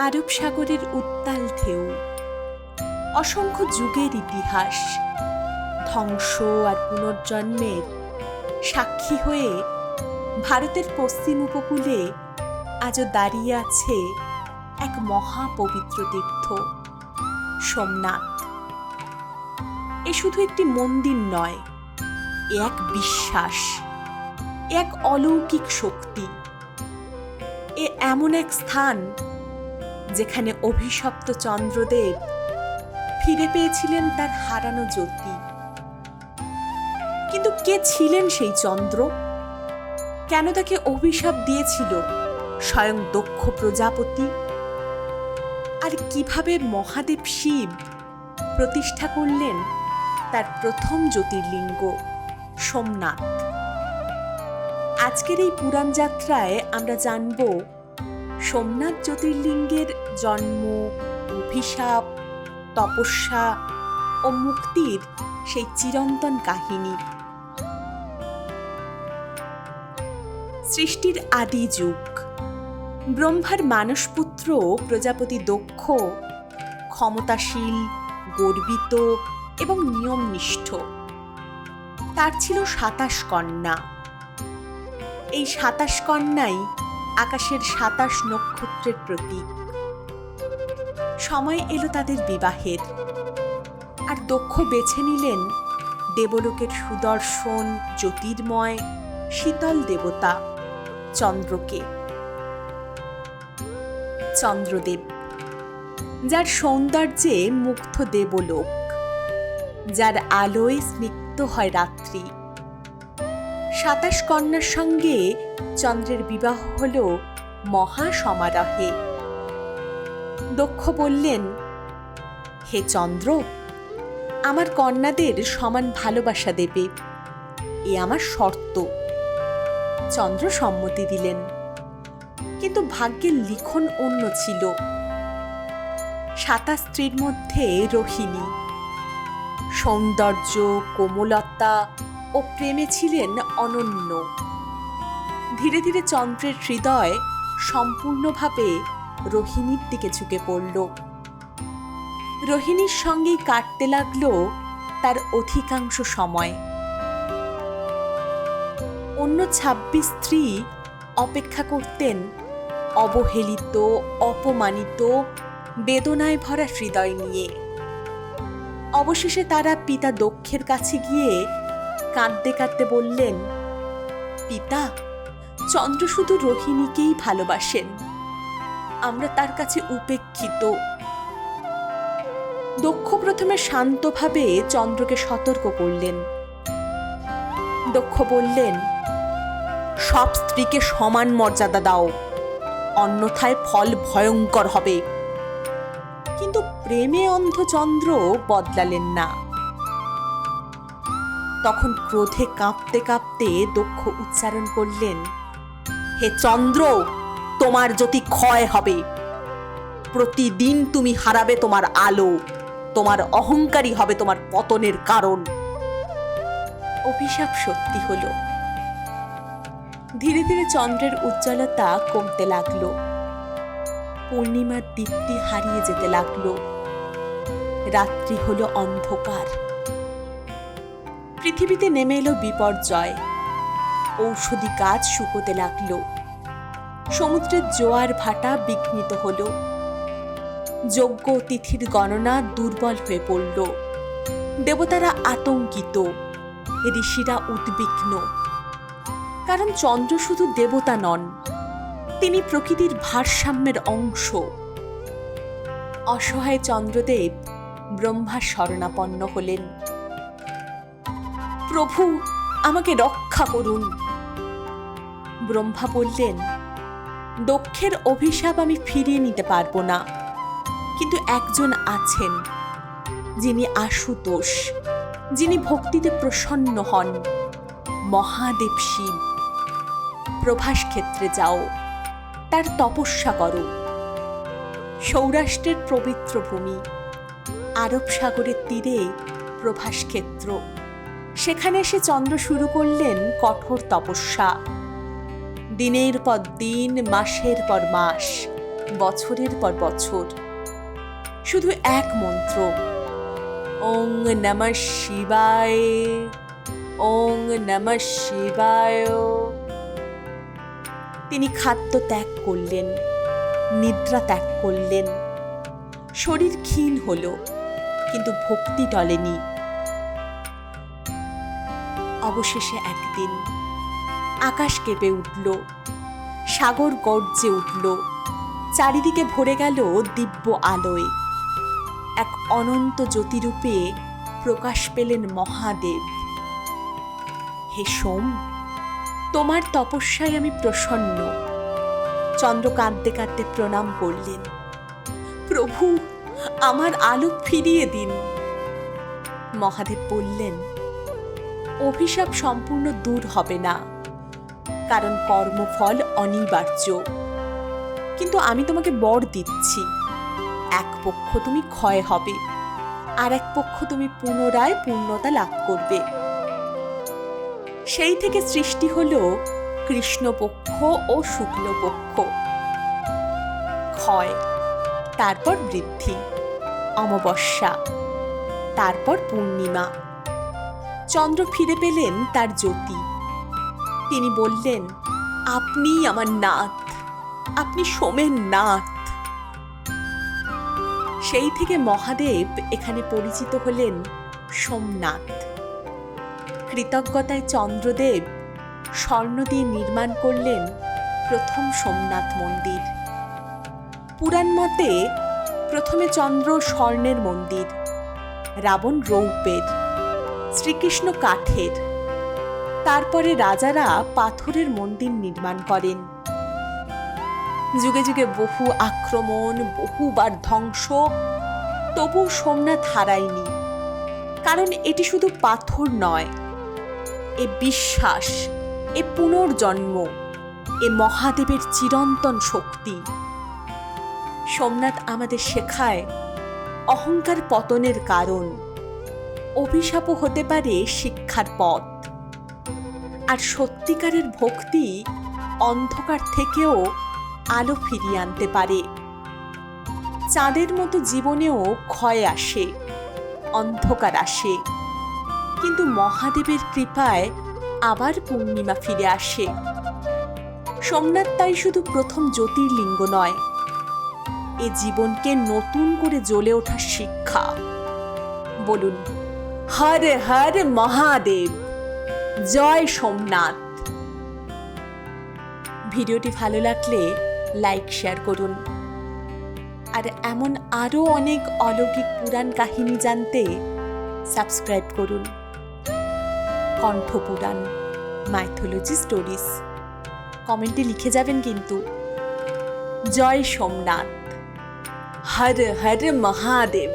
আরব সাগরের উত্তাল ঢেউ, অসংখ্য যুগের ইতিহাস, ধ্বংস আর পুনর্জন্মের সাক্ষী হয়ে ভারতের পশ্চিম উপকূলে আজও দাঁড়িয়ে আছে এক মহাপবিত্র তীর্থ, সোমনাথ। এ শুধু একটি মন্দির নয়, এ এক বিশ্বাস, এক অলৌকিক শক্তি। এ এমন এক স্থান যেখানে অভিশপ্ত চন্দ্রদেব ফিরে পেয়েছিলেন তার হারানো জ্যোতি। কিন্তু কে ছিলেন সেই চন্দ্র? কেন তাকে অভিশাপ দিয়েছিল স্বয়ং দক্ষ প্রজাপতি? আর কিভাবে মহাদেব শিব প্রতিষ্ঠা করলেন তার প্রথম জ্যোতির্লিঙ্গ সোমনাথ? আজকের এই পুরাণ যাত্রায় আমরা জানব সোমনাথ জ্যোতির্লিঙ্গের জন্ম, অভিশাপ, তপস্যা ও মুক্তির সেই চিরন্তন কাহিনী। সৃষ্টির আদি যুগ, ব্রহ্মার মানসপুত্র প্রজাপতি দক্ষ ক্ষমতাশীল, গর্বিত এবং নিয়মনিষ্ঠ। তার ছিল ২৭ কন্যা। এই ২৭ কন্যাই আকাশের ২৭ নক্ষত্রের প্রতীক। সময় এলো তাদের বিবাহের, আর দক্ষ বেছে নিলেন দেবলোকের সুদর্শন, জ্যোতির্ময়, শীতল দেবতা চন্দ্রকে। চন্দ্রদেব, যার সৌন্দর্যে মুগ্ধ দেবলোক, যার আলোয় স্নিগ্ধ হয় রাত্রি। ২৭ কন্যার সঙ্গে চন্দ্রের বিবাহ হল মহা সমারোহে। দক্ষ বললেন, হে চন্দ্র, আমার কন্যাদের সমান ভালোবাসা দেবে, এ আমার শর্ত। চন্দ্র সম্মতি দিলেন, কিন্তু ভাগ্যের লিখন অন্য ছিল। ২৭ স্ত্রীর মধ্যে রোহিণী সৌন্দর্য, কোমলতা ও প্রেমে ছিলেন অনন্য। ধীরে ধীরে চন্দ্রের হৃদয় সম্পূর্ণভাবে রোহিণীর দিকে ঝুঁকে পড়ল। রোহিণীর সঙ্গেই কাটতে লাগল তার অধিকাংশ সময়। অন্য ২৬ স্ত্রী অপেক্ষা করতেন অবহেলিত, অপমানিত, বেদনায় ভরা হৃদয় নিয়ে। অবশেষে তারা পিতা দক্ষের কাছে গিয়ে কাঁদতে কাঁদতে বললেন, পিতা, চন্দ্র শুধু রোহিণীকেই ভালোবাসেন, আমরা তার কাছে উপেক্ষিত। দক্ষ প্রথমে শান্তভাবে চন্দ্রকে সতর্ক করলেন। দক্ষ বললেন, সব স্ত্রীকে সমান মর্যাদা দাও, অন্যথায় ফল ভয়ঙ্কর হবে। কিন্তু প্রেমে অন্ধ চন্দ্র বদলালেন না। তখন ক্রোধে কাঁপতে কাঁপতে দক্ষ উচ্চারণ করলেন, হে চন্দ্র, তোমার জ্যোতি ক্ষয় হবে। প্রতিদিন তুমি হারাবে তোমার আলো, তোমার অহংকারী হবে তোমার পতনের কারণ। অভিশাপ সত্যি হল। ধীরে ধীরে চন্দ্রের উজ্জ্বলতা কমতে লাগল, পূর্ণিমার দীপ্তি হারিয়ে যেতে লাগল। রাত্রি হলো অন্ধকার। পৃথিবীতে নেমে এলো বিপর্যয়। ঔষধি গাছ শুকোতে লাগল। সমুদ্রের জোয়ার ভাটা বিঘ্নিত হল। যজ্ঞ তিথির গণনা দুর্বল হয়ে পড়ল। দেবতারা আতঙ্কিত, ঋষিরা উদ্বিগ্ন। কারণ চন্দ্র শুধু দেবতা নন, তিনি প্রকৃতির ভারসাম্যের অংশ। অসহায় চন্দ্রদেব ব্রহ্মার শরণাপন্ন হলেন। প্রভু, আমাকে রক্ষা করুন। ব্রহ্মা বললেন, দক্ষের অভিশাপ আমি ফিরিয়ে নিতে পারবো না, কিন্তু একজন আছেন যিনি আশুতোষ, যিনি ভক্তিতে প্রসন্ন হন, মহাদেব শিব। প্রভাস ক্ষেত্রে যাও, তার তপস্যা করো। সৌরাষ্ট্রের পবিত্র ভূমি, আরব সাগরের তীরে প্রভাস ক্ষেত্র। সেখানে এসে চন্দ্র শুরু করলেন কঠোর তপস্যা। দিনের পর দিন, মাসের পর মাস বছরের পর বছর, শুধু এক মন্ত্র, ওং নমঃ শিবায়, ওং নমঃ শিবায়। তিনি খাদ্য ত্যাগ করলেন, নিদ্রা ত্যাগ করলেন, শরীর ক্ষীণ হল, কিন্তু ভক্তি টলেনি। অবশেষে একদিন আকাশ কেঁপে উঠল, সাগর গর্জে উঠল, চারিদিকে ভরে গেল দিব্য আলোয়। এক অনন্ত জ্যোতিরূপে প্রকাশ পেলেন মহাদেব। হে সোম, তোমার তপস্যায় আমি প্রসন্ন। চন্দ্র কাঁদতে কাঁদতে প্রণাম করলেন, প্রভু, আমার আলো ফিরিয়ে দিন। মহাদেব বললেন, অভিশাপ সম্পূর্ণ দূর হবে না, কারণ কর্মফল অনিবার্য। কিন্তু আমি তোমাকে বর দিচ্ছি, এক পক্ষ তুমি ক্ষয় হবে, আর এক পক্ষ তুমি পুনরায় পূর্ণতা লাভ করবে। সেই থেকে সৃষ্টি হল কৃষ্ণপক্ষ ও শুক্লপক্ষ। ক্ষয়, তারপর বৃদ্ধি, অমাবস্যা, তারপর পূর্ণিমা। চন্দ্র ফিরে পেলেন তার জ্যোতি। তিনি বললেন, আপনি আমার নাথ, আপনি সোমের নাথ। সেই থেকে মহাদেব এখানে পরিচিত হলেন সোমনাথ। কৃতজ্ঞতায় চন্দ্রদেব স্বর্ণ দিয়ে নির্মাণ করলেন প্রথম সোমনাথ মন্দির। পুরাণ মতে প্রথমে চন্দ্র স্বর্ণের মন্দির, রাবণ রৌপ্যের, শ্রীকৃষ্ণ কাঠের, তারপরে রাজারা পাথরের মন্দির নির্মাণ করেন। যুগে যুগে বহু আক্রমণ, বহুবার ধ্বংস, তবু সোমনাথ হারায়নি। কারণ এটি শুধু পাথর নয়, এ বিশ্বাস, এ পুনর্জন্ম, এ মহাদেবের চিরন্তন শক্তি। সোমনাথ আমাদের শেখায় অহংকার পতনের কারণ, অভিশাপও হতে পারে শিক্ষার পথ, আর সত্যিকারের ভক্তি অন্ধকার থেকেও আলো ফিরিয়ে আনতে পারে। চাঁদের মতো জীবনেও ক্ষয় আসে, অন্ধকার আসে, কিন্তু মহাদেবের কৃপায় আবার পূর্ণিমা ফিরে আসে। সোমনাথ তাই শুধু প্রথম জ্যোতির্লিঙ্গ নয়, এ জীবনকে নতুন করে জ্বলে ওঠার শিক্ষা। বলুন, হর হর মহাদেব, জয় সোমনাথ। ভিডিওটি ভালো লাগলে লাইক শেয়ার করুন, আর এমন আরও অনেক অলৌকিক পুরাণ কাহিনী জানতে সাবস্ক্রাইব করুন। কণ্ঠপুরাণ, মাইথোলজি স্টোরিজ কমেন্টে লিখে যাবেন কিন্তু। জয় সোমনাথ, হর হর মহাদেব।